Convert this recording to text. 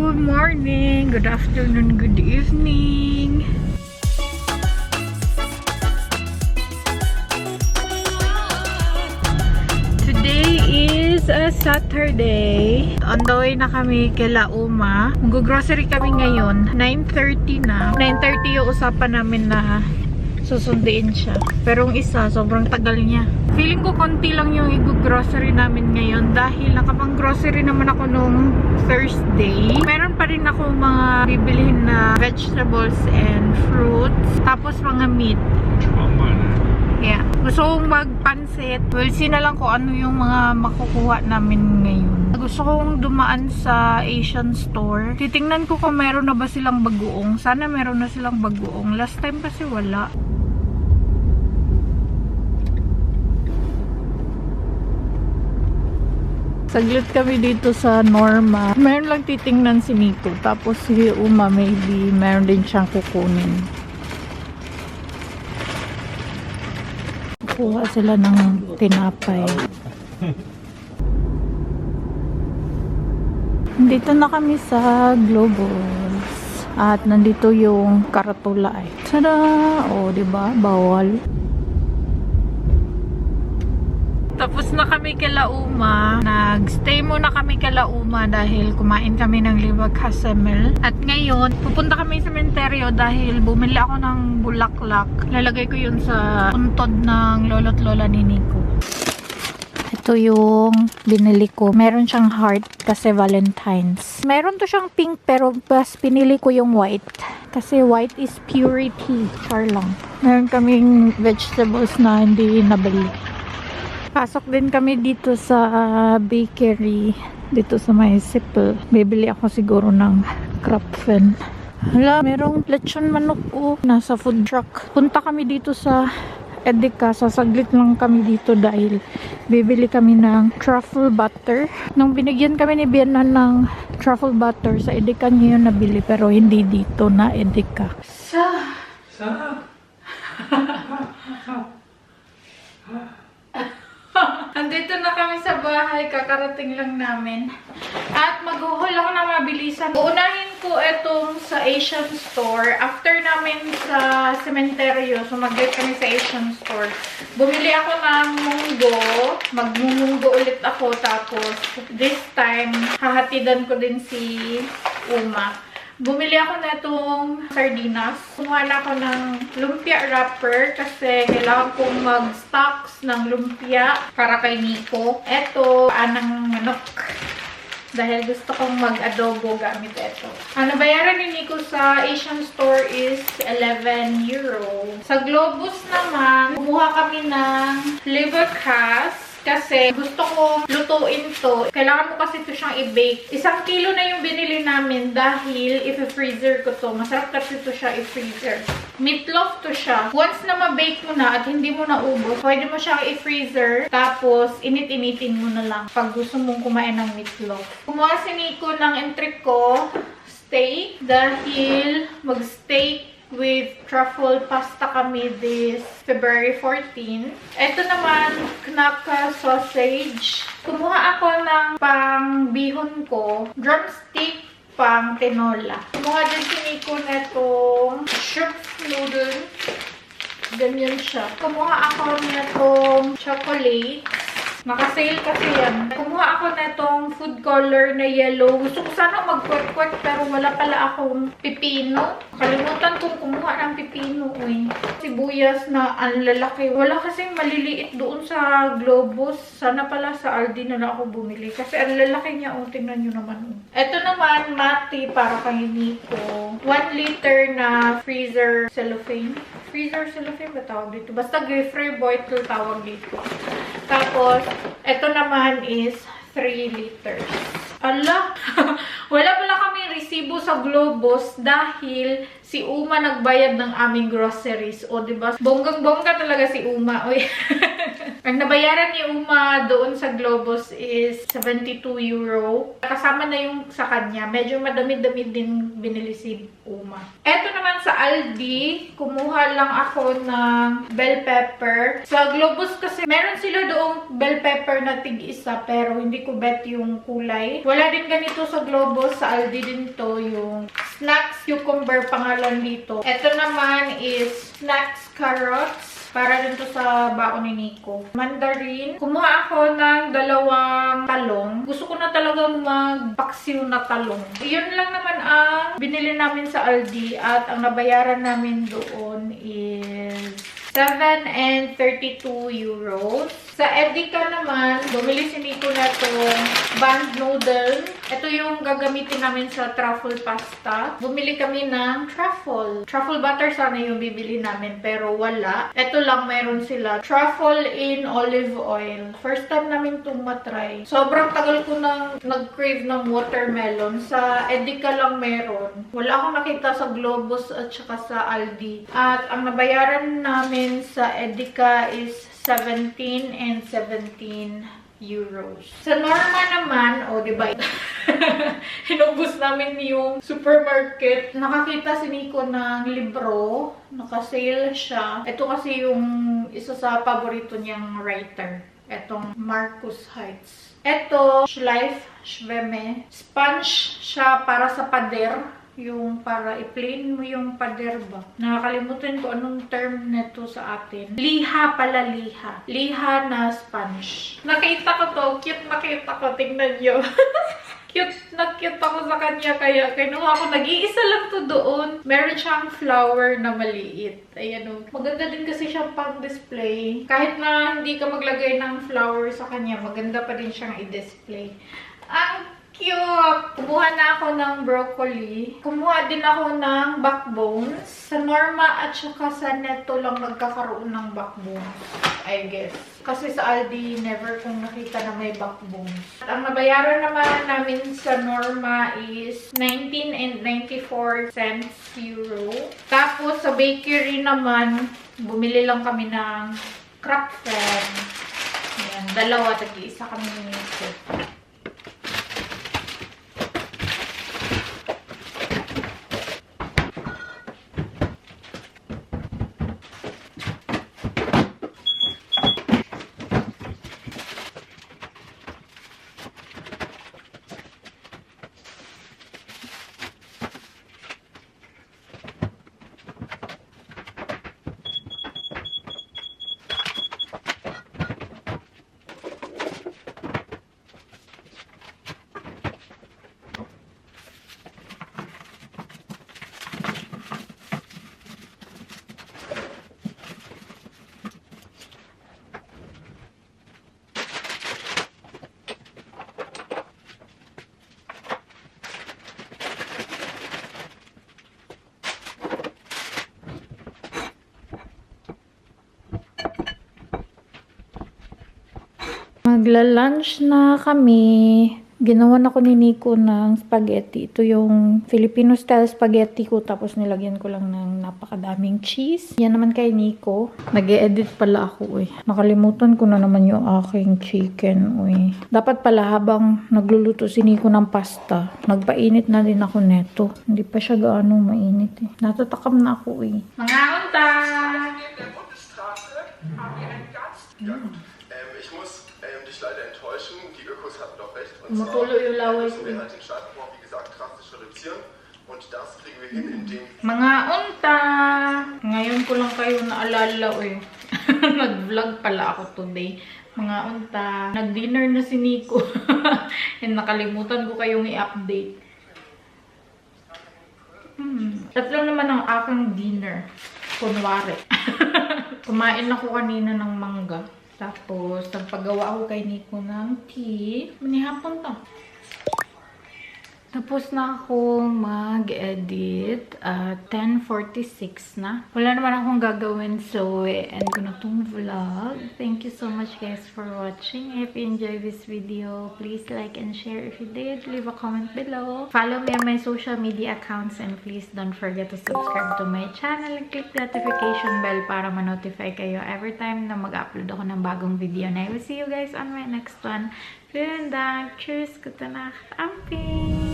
Good morning, good afternoon, good evening. Today is a Saturday. On the way na kami kila Uma. Mag-grocery kami ngayon. 9:30 na. 9:30 yung usapan namin na susunduin siya. Pero yung isa, sobrang tagal niya. Feeling ko konti lang yung i-grocery namin ngayon dahil nakapang-grocery naman ako nung Thursday. Meron pa rin ako mga bibilihin na vegetables and fruits. Tapos mga meat. Yeah. Gusto kong magpansit. We'll see na lang kung ano yung mga makukuha namin ngayon. Gusto kong dumaan sa Asian store. Titingnan ko kung meron na ba silang bagoong. Sana meron na silang bagoong. Last time kasi wala. Saglit kami dito sa Norma. Meron lang titingnan si Nico. Tapos si Uma maybe meron din siyang kukunin. Kuha sila ng tinapay. Dito na kami sa Globos. At nandito yung karatula ay. Tada! O, diba? Bawal. Tapos na kami kala Uma. Nag-stay muna kami kala Uma dahil kumain kami ng liwag hasemel. At ngayon, pupunta kami sa sementeryo dahil bumili ako ng bulaklak. Lalagay ko yun sa puntod ng lolo't lola ni Nico. Ito yung binili ko. Meron siyang heart kasi Valentine's. Meron to siyang pink pero mas pinili ko yung white. Kasi white is purity. Char lang. Meron kaming vegetables na hindi nabili. Pasok din kami dito sa bakery. Dito sa may Sipple. Bibili ako siguro ng Krapfen. Hala, merong lechon manok ko. Nasa food truck. Punta kami dito sa Edeka. Sasaglit lang kami dito dahil bibili kami ng truffle butter. Nung binigyan kami ni Bianan ng truffle butter, sa Edeka niya yun nabili. Pero hindi dito na Edeka. Andito na kami sa bahay, kakarating lang namin. At maghuhol ako na mabilisan. Uunahin ko itong sa Asian store. After namin sa sementeryo, sumaglit kami sa Asian store. Bumili ako ng munggo. Magmumunggo ulit ako. Tapos, this time, hahatidan ko din si Uma. Bumili ako na itong sardinas. Kumuha na ako ng lumpia wrapper kasi kailangan kong mag-stocks ng lumpia para kay Nico. Ito, anang manok. Dahil gusto kong mag-adobo gamit ito. Ang nabayaran ni Nico sa Asian store is 11 euro. Sa Globus naman, kumuha kami ng liver crust. Kasi gusto kong lutuin to. Kailangan mo kasi ito siyang i-bake. 1 kilo na yung binili namin dahil i-freezer ko to. Masarap kasi ito siya i-freezer. Meatloaf to siya. Once na ma-bake mo na at hindi mo na ubos, pwede mo siyang i-freezer. Tapos, init-initin mo na lang pag gusto mong kumain ng meatloaf. Kumuha si Nico ng entreco steak dahil mag-steak with truffle pasta kami this February 14. Ito naman, knaka sausage. Kumuha ako ng pang bihon ko, drumstick, pang tinola. Kumuha din si Nico na itong shrimp noodle. Ganyan siya. Kumuha ako na itong chocolate. Naka-sale kasi yan. Kumuha ako na itong food color na yellow. Gusto ko sana mag-kwek-kwek pero wala pala akong pipino. Kalimutan kong kumuha ng pipino. Uy. Sibuyas na ang lalaki. Wala kasing maliliit doon sa Globus. Sana pala sa Aldi na lang ako bumili. Kasi ang lalaki niya. O, tingnan nyo naman. Ito naman, mati para kay Nico. 1 liter na freezer cellophane. Freezer cellophane ba tawag dito? Basta Giffrey bottle tawag dito. Tapos, ito naman is 3 liters. Ala! Wala pala kami resibo sa Globos dahil si Uma nagbayad ng aming groceries. O, diba? Bonggang-bongga talaga si Uma. Uy. Ang nabayaran ni Uma doon sa Globus is 72 euro. Kasama na yung sa kanya. Medyo madami-dami din binili si Uma. Eto naman sa Aldi, kumuha lang ako ng bell pepper. Sa Globus kasi, meron sila doong bell pepper na tig-isa pero hindi ko bet yung kulay. Wala din ganito sa Globus. Sa Aldi din to yung Snacks Cucumber pangalan dito. Eto naman is Snacks Carrots. Para dito sa baon ni Nico. Mandarin. Kumuha ako ng 2 talong. Gusto ko na talagang magpaksiw na talong. Yun lang naman ang binili namin sa Aldi. At ang nabayaran namin doon is 7.32 euros. Sa Edeka naman, bumili si Nico na itong band noodle. Ito yung gagamitin namin sa truffle pasta. Bumili kami ng truffle. Truffle butter sana yung bibili namin, pero wala. Ito lang meron sila. Truffle in olive oil. First time namin itong matry. Sobrang tagal ko nang nag-crave ng watermelon. Sa Edeka lang meron. Wala akong nakita sa Globus at saka sa Aldi. At ang nabayaran namin sa Edeka is 17 and 17 euros. Sa Norma naman, o diba, hinubos namin yung supermarket. Nakakita si Nico ng libro. Nakasale siya. Ito kasi yung isa sa paborito niyang writer. Etong Marcus Heights. Ito, Schleif Schwemme. Sponge siya para sa pader. Yung para i-plain mo yung pader ba. Nakakalimutan ko anong term nito sa atin. Liha pala, liha. Liha na sponge. Nakita ko to. Cute nakita ko. Tingnan nyo. Cute na cute ako sa kanya. Kaya kinuha ko. Nag-iisa lang to doon. Meron siyang flower na maliit. Ayan o. Maganda din kasi siyang pang-display. Kahit na hindi ka maglagay ng flower sa kanya, maganda pa din siyang i-display. Ang cute! Kumuha na ako ng broccoli. Kumuha din ako ng backbones. Sa Norma at saka sa Netto lang nagkakaroon ng backbones, I guess. Kasi sa Aldi, never kong nakita na may backbones. At ang nabayaran naman namin sa Norma is 19 and 94 cents euro. Tapos sa bakery naman, bumili lang kami ng Krapfen. Ayan, dalawa. Tag-iisa kami nito. Magla-lunch na kami. Ginawa na ko ni Nico ng spaghetti. Ito yung Filipino style spaghetti ko. Tapos nilagyan ko lang ng napakadaming cheese. Yan naman kay Nico. Nag-e-edit pala ako eh. Nakalimutan ko na naman yung aking chicken eh. Dapat pala habang nagluluto si Nico ng pasta, nagpainit na din ako neto. Hindi pa siya gaano mainit eh. Natatakam na ako eh. Mga unta! Ich muss dich leider enttäuschen, die Ökos hatten doch recht. Und zwar müssen wir halt den Startverbrauch, wie gesagt, drastisch reduzieren. Und das kriegen wir hin, indem... Mga unta! Ngayon ko lang kayo naalala eh. Nag-vlog pala ako today. Mga unta. Nag-dinner na si Nico. And nakalimutan ko kayong i-update. Tatlo naman ang aking dinner. Kunwari. Kumain ako kanina ng mangga. Tapos, nagpagawa ako kay Nico ng tea. Manihapon to. Tapos na ako mag-edit. 10:46 na. Wala naman akong gagawin. So, end ko na tong vlog. Thank you so much guys for watching. If you enjoyed this video, please like and share. If you did, leave a comment below. Follow me on my social media accounts and please don't forget to subscribe to my channel and click the notification bell para ma-notify kayo every time na mag-upload ako ng bagong video. And I will see you guys on my next one. Vielen Dank. Tschüss. Gute Nacht. Ampi.